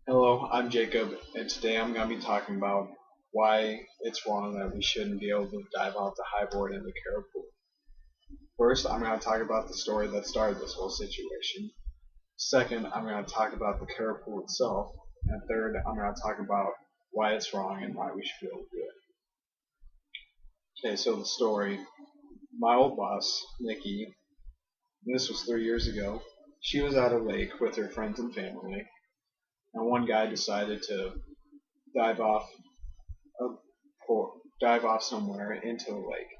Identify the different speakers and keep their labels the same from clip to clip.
Speaker 1: Hello, I'm Jacob, and today I'm going to be talking about why it's wrong that we shouldn't be able to dive off the high board in the caribou. First, I'm going to talk about the story that started this whole situation. Second, I'm going to talk about the caribou itself. And third, I'm going to talk about why it's wrong and why we should be able to do it. Okay, so the story. My old boss, Nikki, this was 3 years ago, she was at a lake with her friends and family, and one guy decided to dive off a dive off somewhere into the lake.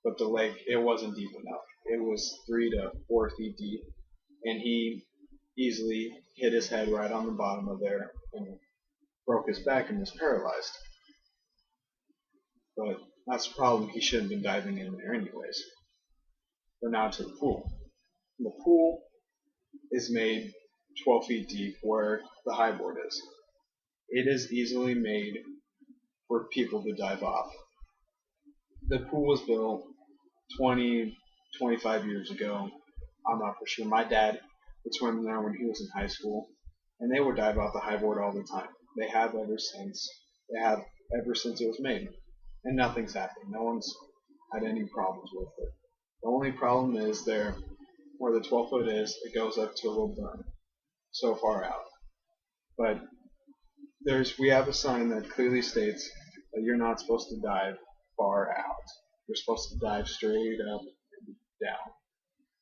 Speaker 1: But the lake, it wasn't deep enough. It was 3 to 4 feet deep, and he easily hit his head right on the bottom of there and broke his back and was paralyzed. But that's the problem. He shouldn't have been diving in there anyways. But now to the pool. The pool is made 12 feet deep where the high board is. It is easily made for people to dive off. The pool was built 20, 25 years ago. I'm not for sure. My dad would swim there when he was in high school, and they would dive off the high board all the time. They have ever since. They have ever since it was made, and nothing's happened. No one's had any problems with it. The only problem is there, where the 12 foot is, it goes up to a little berm, so far out. But we have a sign that clearly states that you're not supposed to dive far out. You're supposed to dive straight up and down,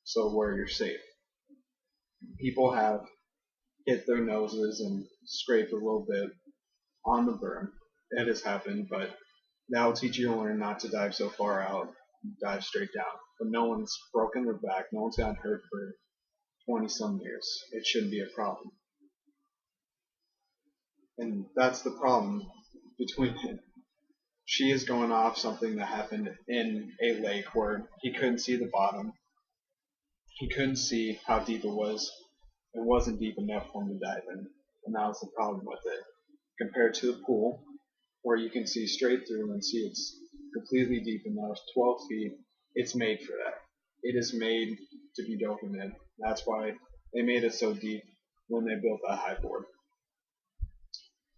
Speaker 1: so where you're safe. People have hit their noses and scraped a little bit on the berm. That has happened, but that'll teach you to learn not to dive so far out, dive straight down. But no one's broken their back, no one's gotten hurt for 20 some years. It shouldn't be a problem. And that's the problem between him. She is going off something that happened in a lake where he couldn't see the bottom. He couldn't see how deep it was. It wasn't deep enough for him to dive in. And that was the problem with it. Compared to the pool, where you can see straight through and see it's completely deep enough, 12 feet, it's made for that. It is made to be dove in. That's why they made it so deep when they built that high board.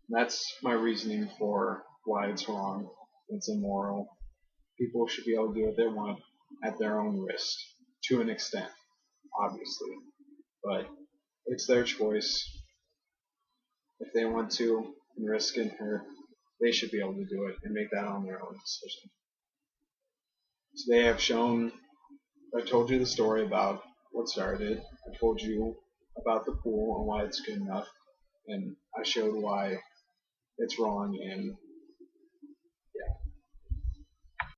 Speaker 1: That's my reasoning for why it's wrong. It's immoral. People should be able to do what they want at their own risk, to an extent, obviously. But it's their choice. If they want to risk getting hurt, they should be able to do it and make that on their own decision. So they have shown, I told you the story about what started. I told you about the pool and why it's good enough. And I showed why it's wrong and